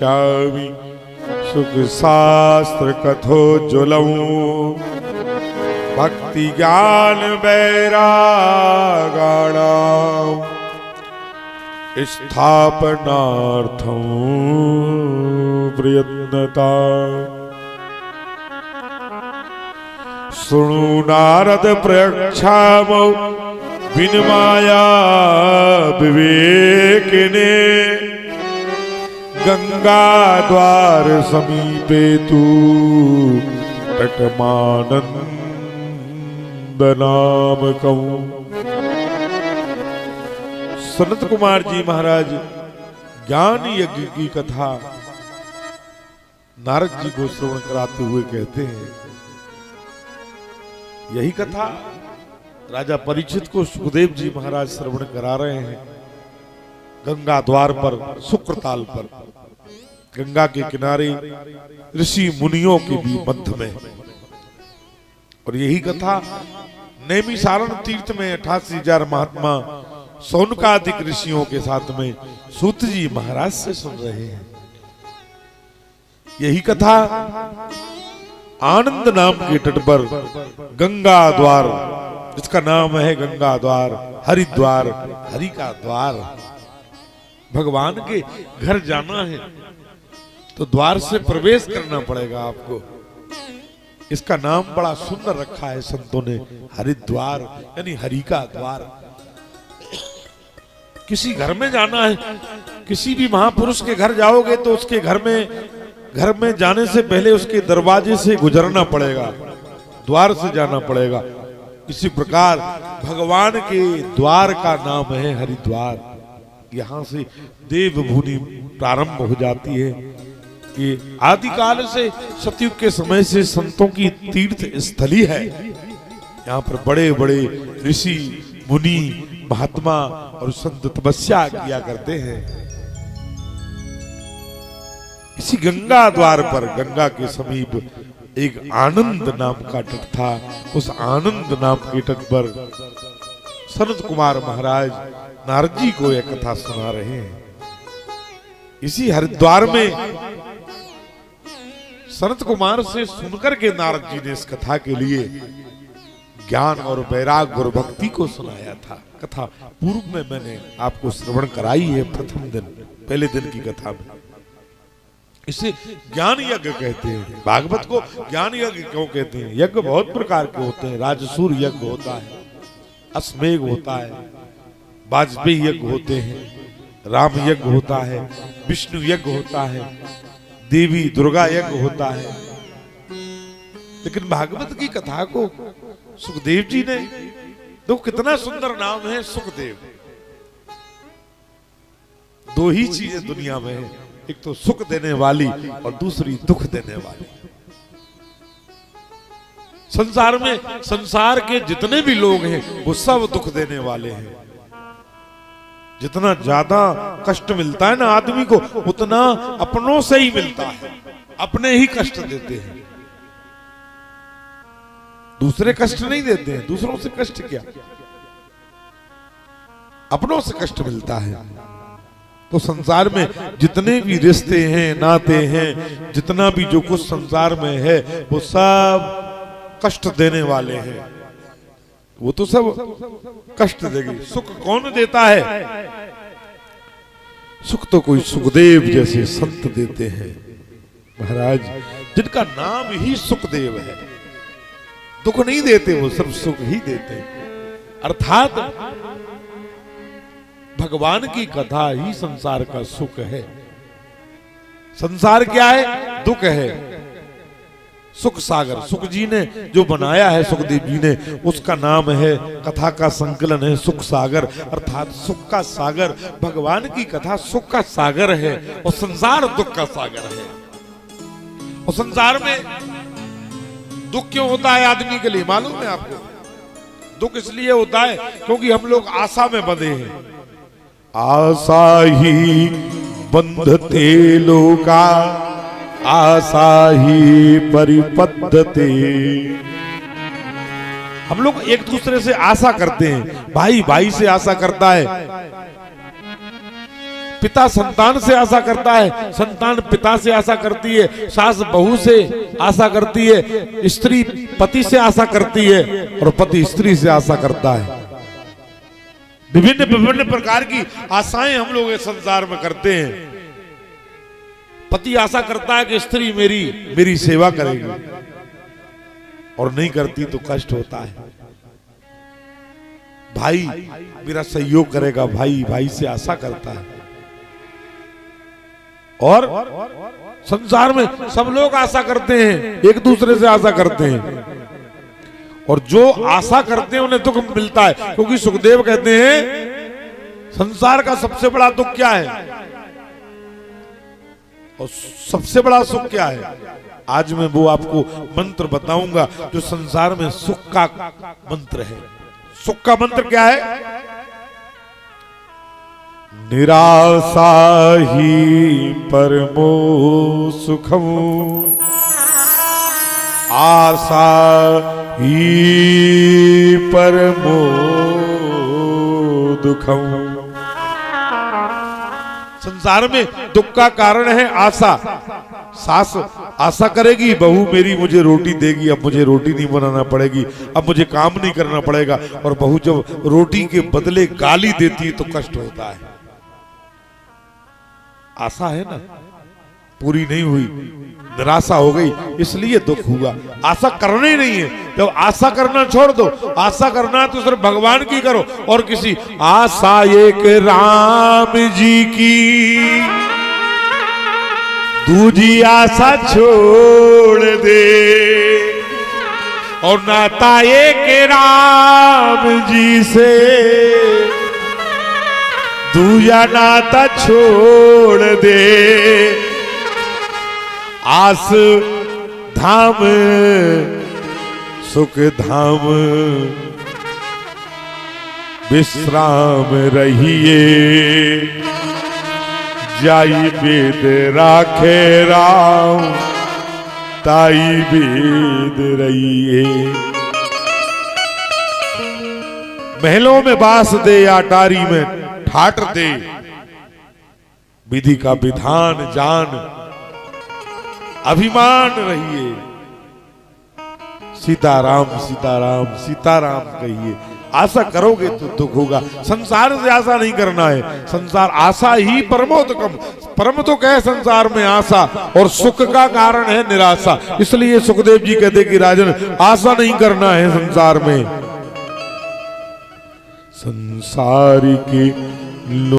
Xavi सुख शास्त्र कथोज्वलम् भक्ति ज्ञान वैरागाणाम् स्थापनार्थं प्रयत्नता। शृणु नारद प्रयक्षामौ विनमाया विवेकिने गंगा द्वार समीपे तू तटमानंद नाम कहूं। सनत कुमार जी महाराज ज्ञान यज्ञ की कथा नारद जी को श्रवण कराते हुए कहते हैं, यही कथा राजा परीक्षित को सुखदेव जी महाराज श्रवण करा रहे हैं। गंगा द्वार पर शुक्रताल पर गंगा के किनारे ऋषि मुनियों के भी मध्य में, और यही कथा नैमिषारण तीर्थ में 88,000 महात्मा सौनकादिक ऋषियों के साथ में सूत जी महाराज से सुन रहे हैं। यही कथा आनंद नाम के तट पर गंगा द्वार, जिसका नाम है गंगा द्वार, हरिद्वार, हरि का द्वार। भगवान के घर जाना है तो द्वार से प्रवेश करना पड़ेगा आपको। इसका नाम बड़ा सुंदर रखा है संतों ने, हरिद्वार यानी हरि का द्वार। किसी घर में जाना है, किसी भी महापुरुष के घर जाओगे तो उसके घर में जाने से पहले उसके दरवाजे से गुजरना पड़ेगा, द्वार से जाना पड़ेगा। इसी प्रकार भगवान के द्वार का नाम है हरिद्वार। यहाँ से देवभूमि प्रारंभ हो जाती है। ये आदिकाल से सतयुग के समय से संतों की तीर्थ स्थली है। यहाँ पर बड़े बड़े ऋषि मुनि महात्मा और संत तपस्या किया करते हैं। इसी गंगा द्वार पर गंगा के समीप एक आनंद नाम का तट था। उस आनंद नाम के तट पर सनत कुमार महाराज नारद जी को यह कथा सुना रहे हैं। इसी हरिद्वार में सनत कुमार से सुनकर के नारद जी ने इस कथा के लिए ज्ञान और वैराग्य और भक्ति को सुनाया था। कथा पूर्व में मैंने आपको श्रवण कराई है, प्रथम दिन, पहले दिन की कथा में। इसे ज्ञान यज्ञ कहते हैं। भागवत को ज्ञान यज्ञ क्यों कहते हैं? यज्ञ बहुत प्रकार के होते हैं। राजसूर यज्ञ होता है, अश्वमेध होता है, वाजपेयी यज्ञ होते हैं, राम यज्ञ होता है, विष्णु यज्ञ होता है, देवी दुर्गा यज्ञ होता है। लेकिन भागवत की कथा को सुखदेव जी ने, तो कितना सुंदर नाम है सुखदेव। दो ही चीजें दुनिया में है, एक तो सुख देने वाली और दूसरी दुख देने वाली। संसार में संसार के जितने भी लोग हैं वो सब दुख देने वाले हैं। जितना ज्यादा कष्ट मिलता है ना आदमी को, उतना अपनों से ही मिलता है। अपने ही कष्ट देते हैं, दूसरे कष्ट नहीं देते हैं। दूसरों से कष्ट क्या, अपनों से कष्ट मिलता है। तो संसार में जितने भी रिश्ते हैं, नाते हैं, जितना भी जो कुछ संसार में है वो सब कष्ट देने वाले हैं। वो तो सब कष्ट देगी। सुख कौन देता है? सुख तो कोई सुखदेव जैसे संत देते हैं महाराज, जिनका नाम ही सुखदेव है। दुख नहीं देते, वो सिर्फ सुख ही देते हैं। अर्थात भगवान की कथा ही संसार का सुख है। संसार क्या है? दुख है। सुख सागर, सुख जी ने जो बनाया है, सुखदेव जी ने, उसका नाम है, कथा का संकलन है सुख सागर। अर्थात सुख का सागर, भगवान की कथा सुख का सागर है और संसार दुख का सागर है। और संसार में दुख क्यों होता है आदमी के लिए मालूम है आपको? दुख इसलिए होता है क्योंकि हम लोग आशा में बंधे हैं। आशा ही बंधते लोका आशा ही परिपद्धते। हम लोग एक दूसरे से आशा करते हैं। भाई भाई से आशा करता है, पिता संतान से आशा करता है, संतान पिता से आशा करती है, सास बहू से आशा करती है, स्त्री पति से आशा करती है और पति स्त्री से आशा करता है। विभिन्न विभिन्न प्रकार की आशाएं हम लोग इस संसार में करते हैं। पति आशा करता है कि स्त्री मेरी सेवा करेगी और नहीं करती तो कष्ट होता है। भाई मेरा सहयोग करेगा, भाई से आशा करता है। और संसार में सब लोग आशा करते हैं, एक दूसरे से आशा करते हैं, और जो आशा करते हैं उन्हें दुख मिलता है। क्योंकि सुखदेव कहते हैं संसार का सबसे बड़ा दुख क्या है और सबसे बड़ा सुख क्या है। आज मैं वो आपको मंत्र बताऊंगा जो संसार में सुख का मंत्र है। सुख का मंत्र क्या है? निराशा ही परमो सुखम, आशा ही परमो दुखम। संसार में दुख का कारण है आशा। सास आशा करेगी बहू मेरी मुझे रोटी देगी, अब मुझे रोटी नहीं बनाना पड़ेगी, अब मुझे काम नहीं करना पड़ेगा। और बहू जब रोटी के बदले गाली देती है तो कष्ट होता है। आशा है ना, पूरी नहीं हुई, निराशा हो गई, इसलिए दुख हुआ। आशा करना ही नहीं है। जब आशा करना छोड़ दो, आशा करना है तो सिर्फ भगवान की करो और किसी। आशा एक राम जी की, दूजी आशा छोड़ दे, और नाता एक राम जी से, दूजा नाता छोड़ दे। आस धाम सुख धाम विश्राम रहिए, जाई वेद राखे राम, ताई वेद रहिए। महलों में बास दे या अटारी में ठाट दे, विधि का विधान जान, अभिमान रहिए। सीताराम सीताराम सीताराम कहिए। आशा करोगे तो दुख होगा। संसार से आशा नहीं करना है। संसार आशा ही परमोत्तम, परम दुख है संसार में आशा, और सुख का कारण है निराशा। इसलिए सुखदेव जी कहते कि राजन आशा नहीं करना है संसार में। संसार की